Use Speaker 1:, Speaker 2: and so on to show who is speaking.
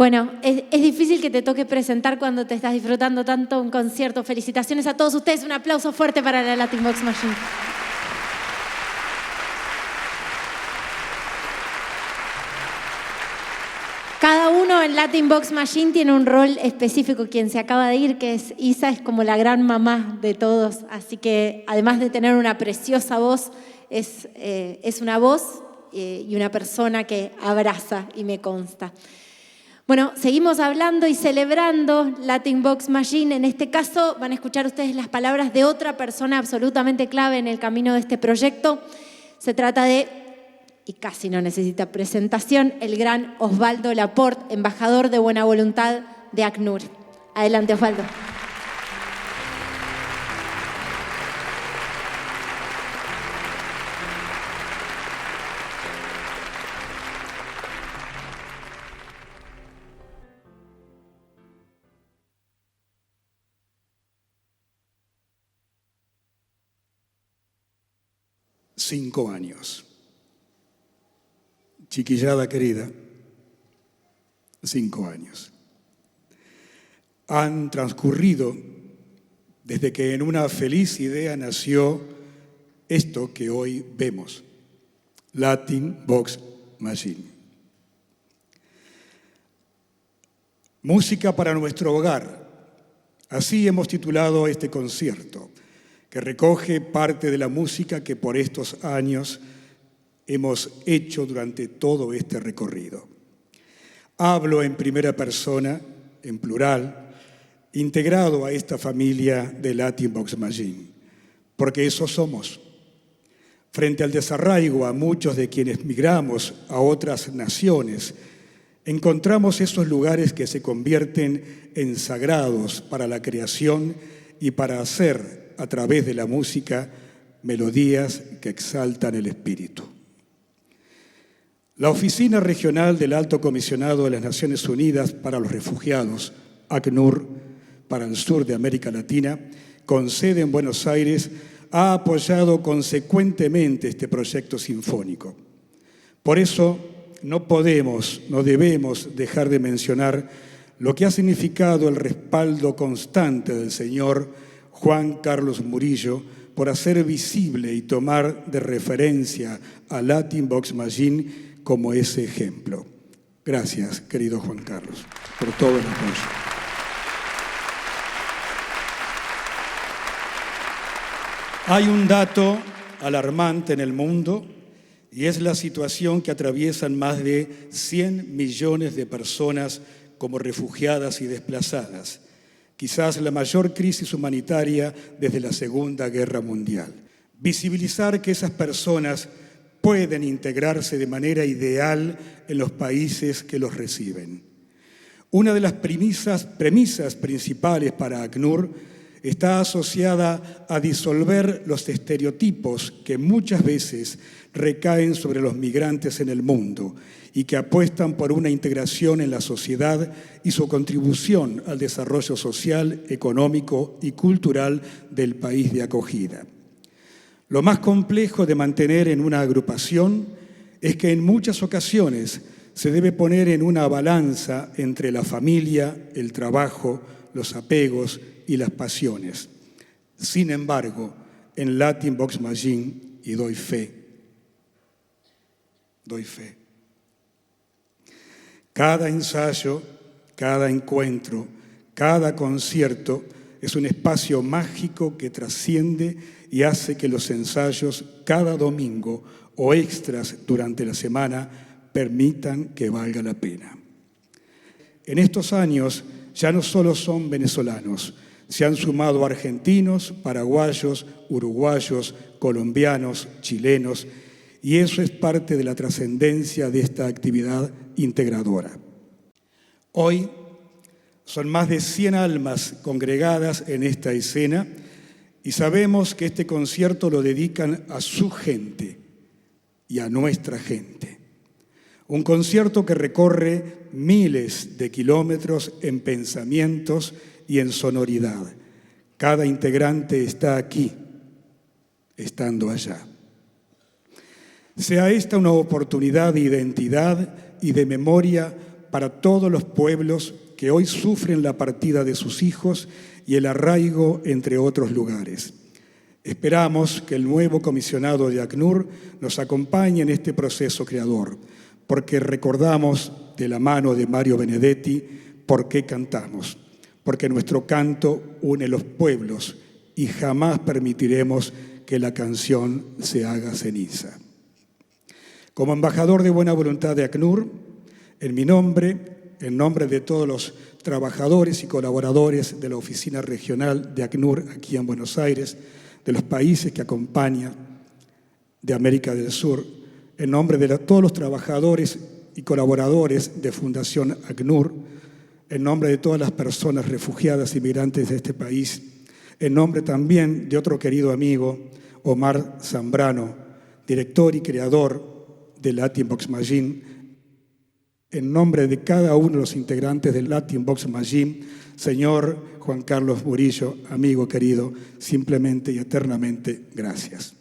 Speaker 1: Bueno, es difícil que te toque presentar cuando te estás disfrutando tanto un concierto. Felicitaciones a todos ustedes. Un aplauso fuerte para la Latin Box Machine. Cada uno en Latin Box Machine tiene un rol específico. Quien se acaba de ir, que es Isa, es como la gran mamá de todos. Así que además de tener una preciosa voz, es una voz y una persona que abraza y me consta. Bueno, seguimos hablando y celebrando Latin Box Machine. En este caso van a escuchar ustedes las palabras de otra persona absolutamente clave en el camino de este proyecto. Se trata de, y casi no necesita presentación, el gran Osvaldo Laporte, embajador de buena voluntad de ACNUR. Adelante, Osvaldo.
Speaker 2: Cinco años. Chiquillada querida, 5 años. Han transcurrido desde que en una feliz idea nació esto que hoy vemos, Latin Box Machine. Música para nuestro hogar. Así hemos titulado este concierto, que recoge parte de la música que por estos años hemos hecho durante todo este recorrido. Hablo en primera persona, en plural, integrado a esta familia de Latin Box Machine, porque eso somos. Frente al desarraigo a muchos de quienes migramos a otras naciones, encontramos esos lugares que se convierten en sagrados para la creación y para hacer, a través de la música, melodías que exaltan el espíritu. La Oficina Regional del Alto Comisionado de las Naciones Unidas para los Refugiados, ACNUR, para el sur de América Latina, con sede en Buenos Aires, ha apoyado consecuentemente este proyecto sinfónico. Por eso no debemos dejar de mencionar lo que ha significado el respaldo constante del señor Juan Carlos Murillo por hacer visible y tomar de referencia a Latin Box Machine como ese ejemplo. Gracias, querido Juan Carlos, por todo el apoyo. Hay un dato alarmante en el mundo y es la situación que atraviesan más de 100 millones de personas como refugiadas y desplazadas. Quizás la mayor crisis humanitaria desde la Segunda Guerra Mundial. Visibilizar que esas personas pueden integrarse de manera ideal en los países que los reciben. Una de las premisas principales para ACNUR está asociada a disolver los estereotipos que muchas veces recaen sobre los migrantes en el mundo y que apuestan por una integración en la sociedad y su contribución al desarrollo social, económico y cultural del país de acogida. Lo más complejo de mantener en una agrupación es que en muchas ocasiones se debe poner en una balanza entre la familia, el trabajo, los apegos y las pasiones. Sin embargo, en Latin Box Machine, y doy fe, cada ensayo, cada encuentro, cada concierto es un espacio mágico que trasciende y hace que los ensayos cada domingo o extras durante la semana permitan que valga la pena. En estos años ya no solo son venezolanos, se han sumado argentinos, paraguayos, uruguayos, colombianos, chilenos, y eso es parte de la trascendencia de esta actividad integradora. Hoy son más de 100 almas congregadas en esta escena y sabemos que este concierto lo dedican a su gente y a nuestra gente. Un concierto que recorre miles de kilómetros en pensamientos y en sonoridad. Cada integrante está aquí, estando allá. Sea esta una oportunidad de identidad y de memoria para todos los pueblos que hoy sufren la partida de sus hijos y el arraigo entre otros lugares. Esperamos que el nuevo comisionado de ACNUR nos acompañe en este proceso creador, porque recordamos de la mano de Mario Benedetti por qué cantamos, porque nuestro canto une los pueblos y jamás permitiremos que la canción se haga ceniza. Como embajador de buena voluntad de ACNUR, en mi nombre, en nombre de todos los trabajadores y colaboradores de la Oficina Regional de ACNUR aquí en Buenos Aires, de los países que acompañan de América del Sur, en nombre de todos los trabajadores y colaboradores de Fundación ACNUR, en nombre de todas las personas refugiadas y migrantes de este país, en nombre también de otro querido amigo, Omar Zambrano, director y creador de Latin Vox Machine, en nombre de cada uno de los integrantes del Latin Vox Machine, señor Juan Carlos Murillo, amigo querido, simplemente y eternamente, gracias.